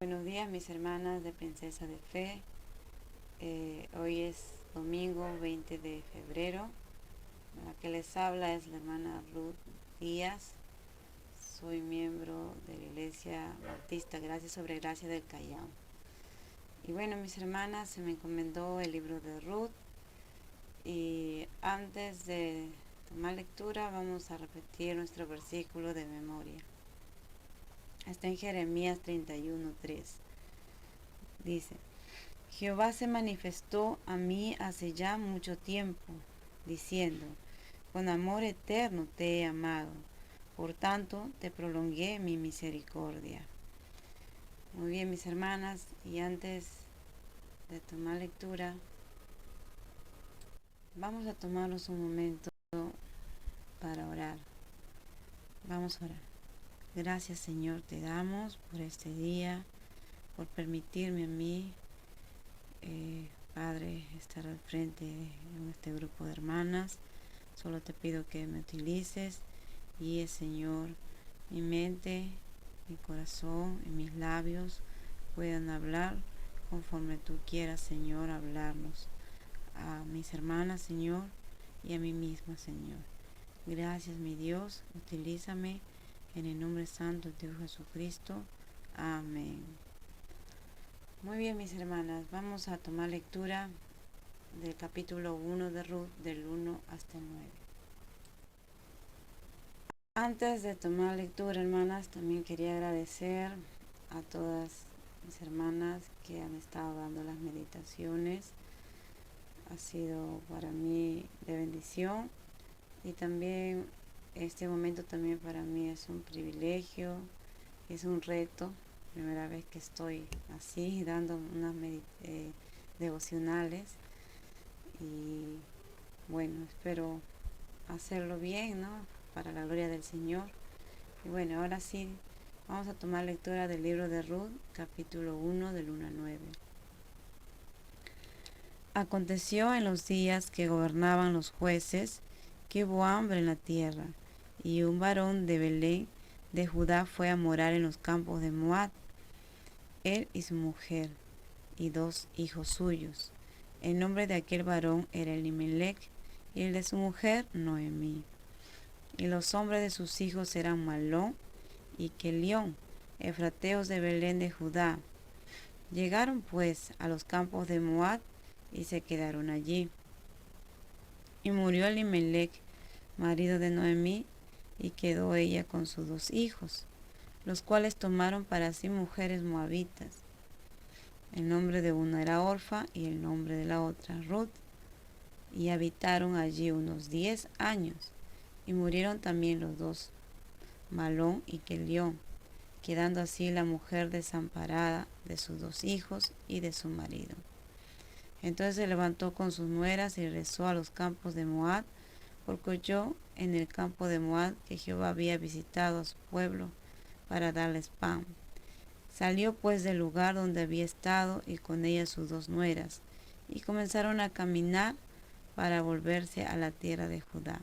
Buenos días, mis hermanas de Princesa de Fe. Hoy es domingo 20 de febrero. La que les habla es la hermana Ruth Díaz. Soy miembro de la Iglesia Bautista Gracia sobre Gracia del Callao. Y bueno, mis hermanas, se me encomendó el libro de Ruth. Y antes de tomar lectura, vamos a repetir nuestro versículo de memoria. Está en Jeremías 31:3. Dice: Jehová se manifestó a mí hace ya mucho tiempo, diciendo: con amor eterno te he amado, por tanto te prolongué mi misericordia. Muy bien, mis hermanas, y antes de tomar lectura, vamos a tomarnos un momento para orar. Vamos a orar. Gracias, Señor, te damos por este día, por permitirme a mí, Padre, estar al frente en este grupo de hermanas. Solo te pido que me utilices y, Señor, mi mente, mi corazón y mis labios puedan hablar conforme tú quieras, Señor, hablarnos a mis hermanas, Señor, y a mí misma, Señor. Gracias, mi Dios, utilízame en el nombre santo de Dios Jesucristo. Amén. Muy bien, mis hermanas, vamos a tomar lectura del capítulo 1 de Ruth, del 1 hasta el 9. Antes de tomar lectura, hermanas, también quería agradecer a todas mis hermanas que han estado dando las meditaciones. Ha sido para mí de bendición, y también este momento también para mí es un privilegio, es un reto. Primera vez que estoy así dando unas devocionales, y bueno, espero hacerlo bien, ¿no? Para la gloria del Señor. Y bueno, ahora sí, vamos a tomar lectura del libro de Ruth, capítulo 1, del 1 al 9. Aconteció en los días que gobernaban los jueces, que hubo hambre en la tierra, y un varón de Belén de Judá fue a morar en los campos de Moab, él y su mujer, y 2 hijos suyos. El nombre de aquel varón era Elimelech, y el de su mujer Noemí. Y los hombres de sus hijos eran Malón y Kelión, efrateos de Belén de Judá. Llegaron pues a los campos de Moab y se quedaron allí. Y murió Elimelech, marido de Noemí, y quedó ella con sus 2 hijos, los cuales tomaron para sí mujeres moabitas. El nombre de una era Orfa y el nombre de la otra Ruth. Y habitaron allí unos 10 años, y murieron también los 2, Malón y Kelión, quedando así la mujer desamparada de sus 2 hijos y de su marido. Entonces se levantó con sus nueras y regresó a los campos de Moab, porque oyó en el campo de Moab que Jehová había visitado a su pueblo para darles pan. Salió pues del lugar donde había estado, y con ella sus 2 nueras, y comenzaron a caminar para volverse a la tierra de Judá.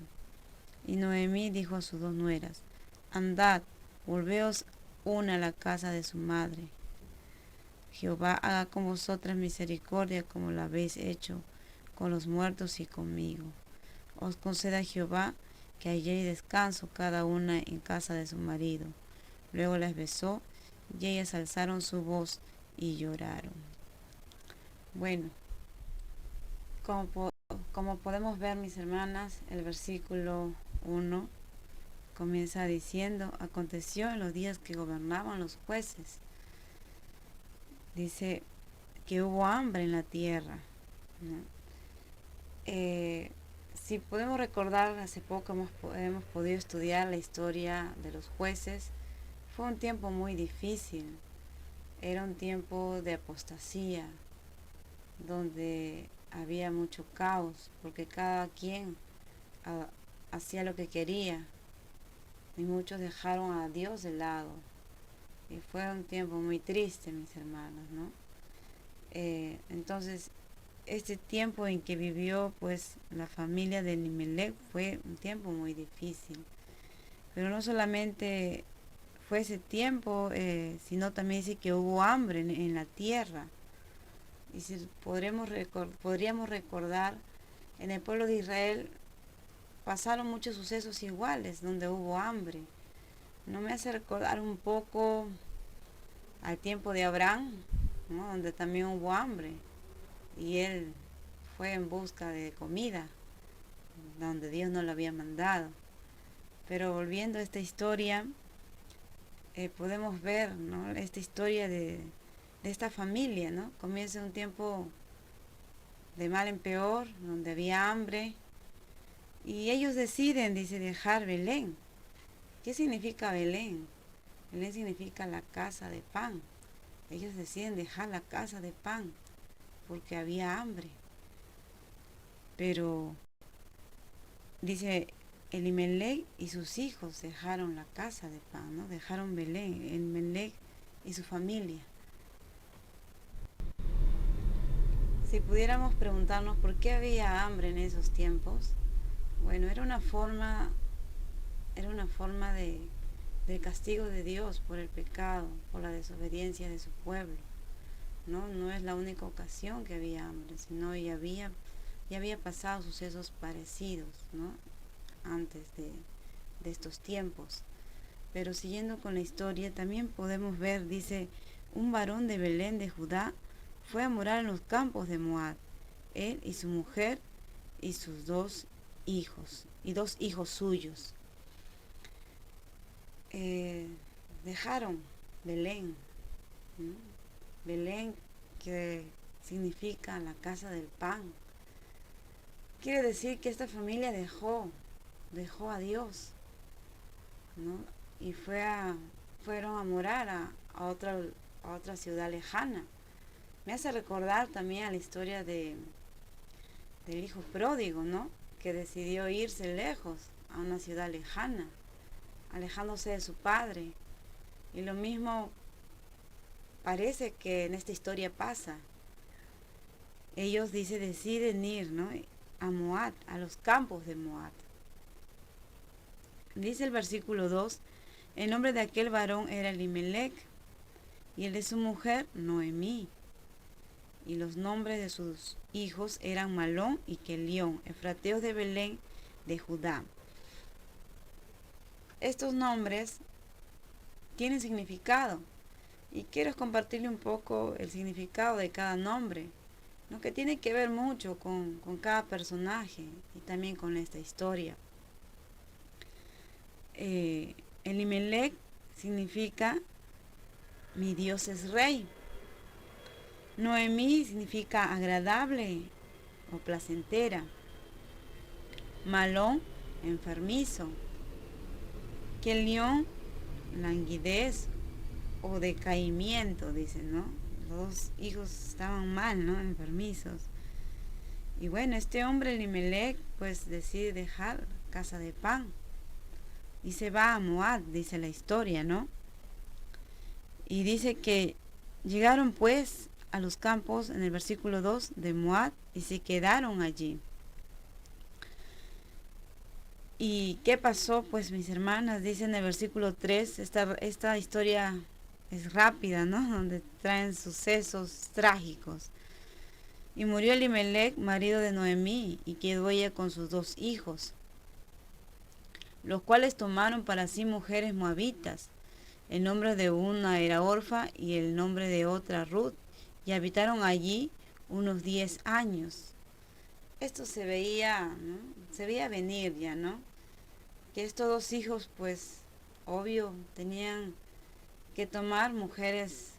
Y Noemí dijo a sus 2 nueras: andad, volveos una a la casa de su madre. Jehová haga con vosotras misericordia como la habéis hecho con los muertos y conmigo. Os conceda Jehová que halléis descanso cada una en casa de su marido. Luego las besó, y ellas alzaron su voz y lloraron. Bueno, como podemos ver, mis hermanas, el versículo 1 comienza diciendo: aconteció en los días que gobernaban los jueces. Dice que hubo hambre en la tierra, ¿no? Si podemos recordar, hace poco hemos podido estudiar la historia de los jueces. Fue un tiempo muy difícil, era un tiempo de apostasía, donde había mucho caos, porque cada quien hacía lo que quería, y muchos dejaron a Dios de lado. Y fue un tiempo muy triste, mis hermanos, ¿no? Entonces, este tiempo en que vivió pues la familia de Elimelech fue un tiempo muy difícil. Pero no solamente fue ese tiempo, sino también dice que hubo hambre en la tierra. Y si podríamos recordar, en el pueblo de Israel pasaron muchos sucesos iguales donde hubo hambre. No me hace recordar un poco al tiempo de Abraham, ¿no? Donde también hubo hambre y él fue en busca de comida donde Dios no lo había mandado. Pero volviendo a esta historia, podemos ver, ¿no?, esta historia de esta familia, ¿no? Comienza un tiempo de mal en peor, donde había hambre, y ellos deciden, dice, dejar Belén. ¿Qué significa Belén? Belén significa la casa de pan. Ellos deciden dejar la casa de pan porque había hambre. Pero dice, Elimelech y sus hijos dejaron la casa de pan, ¿no? Dejaron Belén, Elimelech y su familia. Si pudiéramos preguntarnos por qué había hambre en esos tiempos, bueno, era una forma de castigo de Dios por el pecado, por la desobediencia de su pueblo. No es la única ocasión que había hambre, sino ya había pasado sucesos parecidos, ¿no?, antes de estos tiempos. Pero siguiendo con la historia, también podemos ver, dice, un varón de Belén de Judá fue a morar en los campos de Moab, él y su mujer y sus 2 hijos, y 2 hijos suyos. Dejaron Belén, ¿no? Belén, que significa la casa del pan. Quiere decir que esta familia dejó a Dios, ¿no? Y fueron a morar a otra ciudad lejana. Me hace recordar también a la historia del hijo pródigo, ¿no?, que decidió irse lejos a una ciudad lejana, alejándose de su padre. Y lo mismo parece que en esta historia pasa. Ellos, dice, deciden ir, ¿no?, a Moab, a los campos de Moab. Dice el versículo 2, el nombre de aquel varón era Elimelech, y el de su mujer Noemí. Y los nombres de sus hijos eran Malón y Kelión, efrateos de Belén de Judá. Estos nombres tienen significado, y quiero compartirle un poco el significado de cada nombre, ¿no?, que tiene que ver mucho con cada personaje y también con esta historia. Elimelech significa mi Dios es rey. Noemí significa agradable o placentera. Malón, enfermizo. Kelión, languidez o decaimiento, dicen, ¿no? Los 2 hijos estaban mal, ¿no?, enfermizos. Y bueno, este hombre Elimelech pues decide dejar casa de pan y se va a Moab, dice la historia, ¿no? Y dice que llegaron pues a los campos, en el versículo 2, de Moab, y se quedaron allí. ¿Y qué pasó? Pues, mis hermanas, dice en el versículo 3, esta historia es rápida, ¿no?, donde traen sucesos trágicos. Y murió Elimelech, marido de Noemí, y quedó ella con sus 2 hijos, los cuales tomaron para sí mujeres moabitas. El nombre de una era Orfa y el nombre de otra Ruth, y habitaron allí unos 10 años. Esto se veía, ¿no?, se veía venir ya, ¿no?, que estos 2 hijos, pues, obvio, tenían que tomar mujeres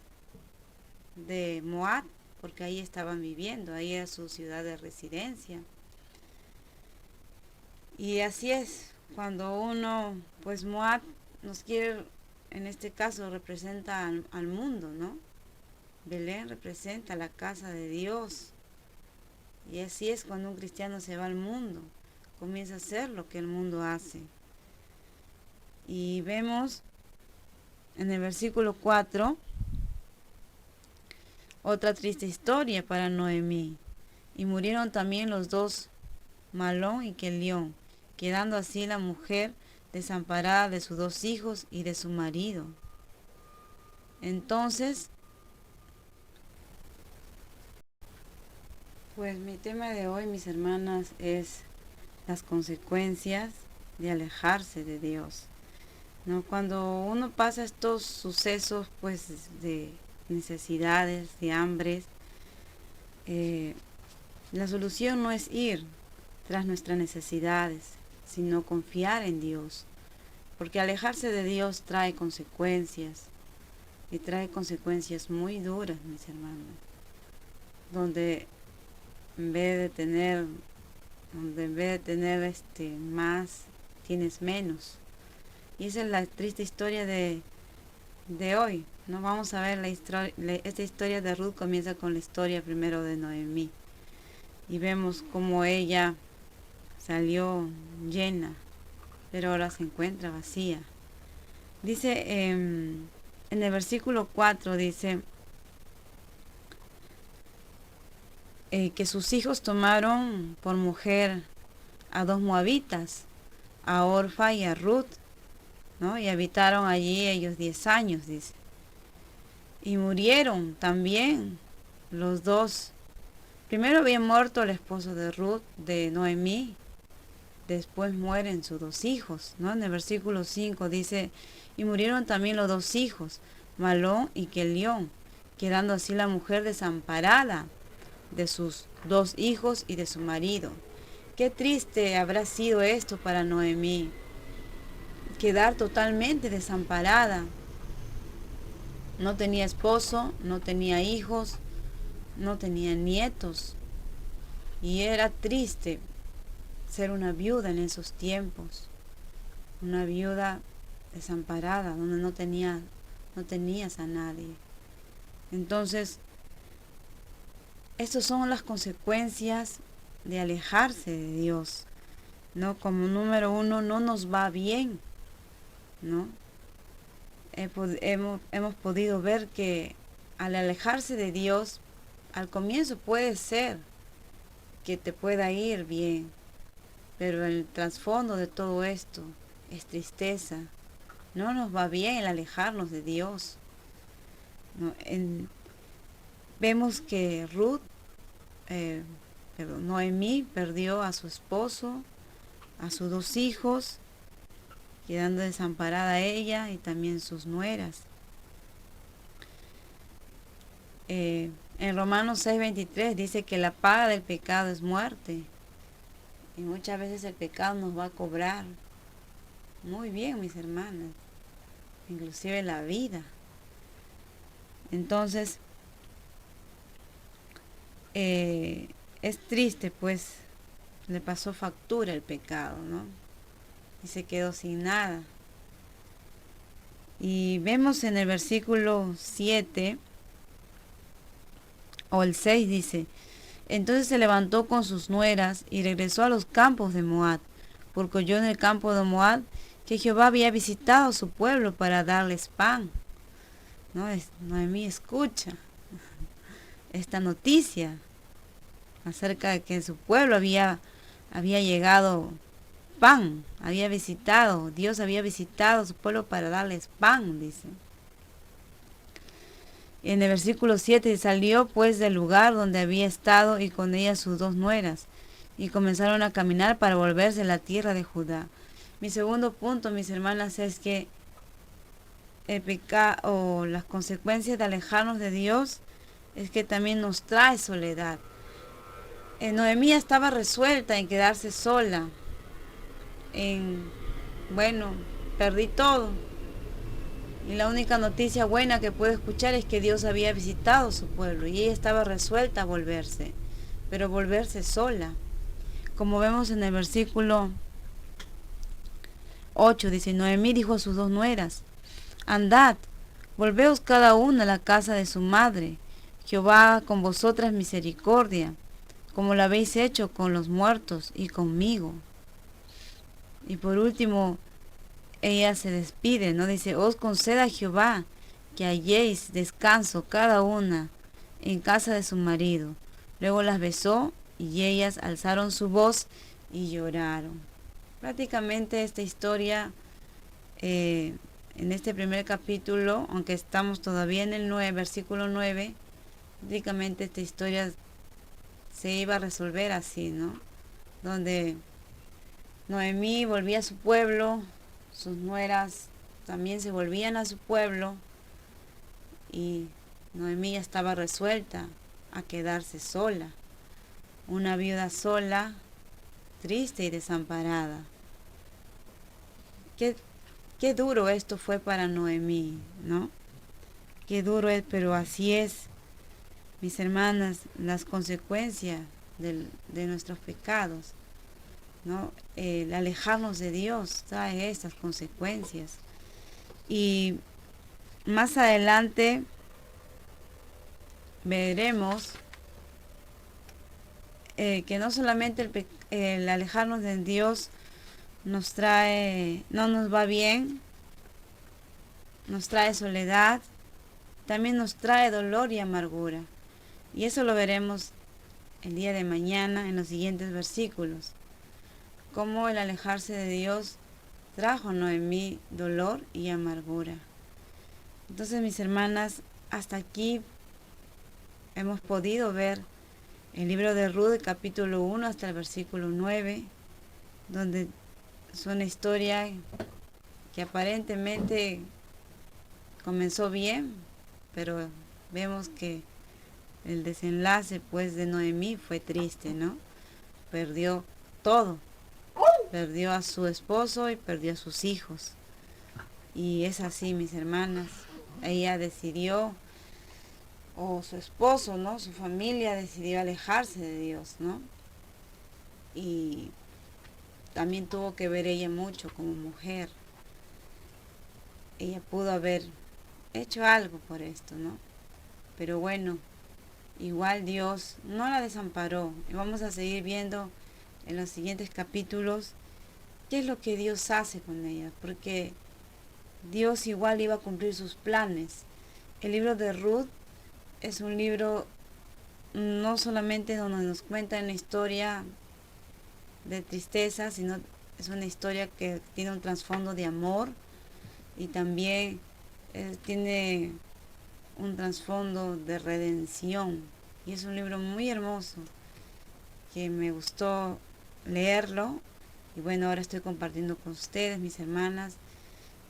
de Moab, porque ahí estaban viviendo, ahí era su ciudad de residencia. Y así es, cuando uno, pues Moab nos quiere, en este caso representa al mundo, ¿no? Belén representa la casa de Dios. Y así es cuando un cristiano se va al mundo, comienza a hacer lo que el mundo hace. Y vemos en el versículo 4 otra triste historia para Noemí. Y murieron también los 2, Malón y Kelión, quedando así la mujer desamparada de sus 2 hijos y de su marido. Entonces, pues mi tema de hoy, mis hermanas, es las consecuencias de alejarse de Dios, ¿no? Cuando uno pasa estos sucesos, pues, de necesidades, de hambres, la solución no es ir tras nuestras necesidades, sino confiar en Dios, porque alejarse de Dios trae consecuencias, y trae consecuencias muy duras, mis hermanos, donde en vez de tener más, tienes menos. Y esa es la triste historia de hoy. No vamos a ver esta historia de Ruth. Comienza con la historia primero de Noemí, y vemos cómo ella salió llena, pero ahora se encuentra vacía. Dice en el versículo 4, dice que sus hijos tomaron por mujer a 2 moabitas, a Orfa y a Ruth, ¿no? Y habitaron allí ellos 10 años, dice. Y murieron también los 2. Primero había muerto el esposo de Ruth, de Noemí. Después mueren sus 2 hijos, ¿no? En el versículo 5 dice, y murieron también los 2 hijos, Malón y Kelión, quedando así la mujer desamparada de sus 2 hijos y de su marido. Qué triste habrá sido esto para Noemí, quedar totalmente desamparada. No tenía esposo, no tenía hijos, no tenía nietos, y era triste ser una viuda en esos tiempos, una viuda desamparada, donde no tenías a nadie. Entonces, estas son las consecuencias de alejarse de Dios, ¿no? Como número 1, no nos va bien, ¿no? Hemos podido ver que al alejarse de Dios, al comienzo puede ser que te pueda ir bien, pero el trasfondo de todo esto es tristeza. No nos va bien el alejarnos de Dios, ¿no? Vemos que Noemí perdió a su esposo, a sus 2 hijos, quedando desamparada ella y también sus nueras. En Romanos 6:23 dice que la paga del pecado es muerte. Y muchas veces el pecado nos va a cobrar muy bien, mis hermanas, inclusive la vida. Entonces, es triste, pues, le pasó factura el pecado, ¿no? Y se quedó sin nada. Y vemos en el versículo 7 o el 6, dice, entonces se levantó con sus nueras y regresó a los campos de Moab, porque oyó en el campo de Moab que Jehová había visitado a su pueblo para darles pan. Noemí escucha esta noticia acerca de que en su pueblo había llegado pan, Dios había visitado a su pueblo para darles pan, dice. En el versículo 7, salió pues del lugar donde había estado y con ella sus 2 nueras, y comenzaron a caminar para volverse a la tierra de Judá. Mi segundo punto, mis hermanas, es que el pecado o las consecuencias de alejarnos de Dios es que también nos trae soledad. Noemí estaba resuelta en quedarse sola, perdí todo. Y la única noticia buena que puedo escuchar es que Dios había visitado su pueblo y ella estaba resuelta a volverse, pero volverse sola. Como vemos en el versículo 8, dice, Noemí dijo a sus 2 nueras, andad, volveos cada una a la casa de su madre. Jehová haga con vosotras misericordia, como lo habéis hecho con los muertos y conmigo. Y por último, ella se despide, ¿no? Dice, os conceda Jehová que halléis descanso cada una en casa de su marido. Luego las besó y ellas alzaron su voz y lloraron. Prácticamente esta historia en este primer capítulo, aunque estamos todavía en el 9, versículo 9, prácticamente esta historia se iba a resolver así, ¿no? Donde Noemí volvía a su pueblo, sus nueras también se volvían a su pueblo y Noemí ya estaba resuelta a quedarse sola, una viuda sola, triste y desamparada. Qué duro esto fue para Noemí, ¿no? Qué duro es, pero así es, mis hermanas, las consecuencias de nuestros pecados, ¿no? El alejarnos de Dios trae estas consecuencias. Y más adelante veremos que no solamente el alejarnos de Dios nos trae, no nos va bien, nos trae soledad, también nos trae dolor y amargura. Y eso lo veremos el día de mañana en los siguientes versículos. Cómo el alejarse de Dios trajo a Noemí dolor y amargura. Entonces, mis hermanas, hasta aquí hemos podido ver el libro de Ruth, capítulo 1 hasta el versículo 9, donde es una historia que aparentemente comenzó bien, pero vemos que el desenlace pues de Noemí fue triste, ¿no? Perdió todo, perdió a su esposo y perdió a sus hijos. Y es así, mis hermanas, ella decidió, o su esposo, ¿no? Su familia decidió alejarse de Dios, ¿no? Y también tuvo que ver ella mucho como mujer. Ella pudo haber hecho algo por esto, ¿no? Pero bueno, igual Dios no la desamparó. Y vamos a seguir viendo en los siguientes capítulos qué es lo que Dios hace con ella, porque Dios igual iba a cumplir sus planes. El libro de Ruth es un libro no solamente donde nos cuenta una historia de tristeza, sino es una historia que tiene un trasfondo de amor y también tiene un trasfondo de redención. Y es un libro muy hermoso que me gustó leerlo. Y bueno, ahora estoy compartiendo con ustedes, mis hermanas.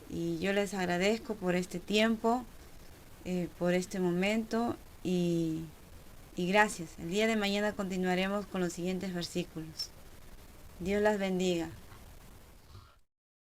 Y yo les agradezco por este tiempo, por este momento y gracias. El día de mañana continuaremos con los siguientes versículos. Dios las bendiga.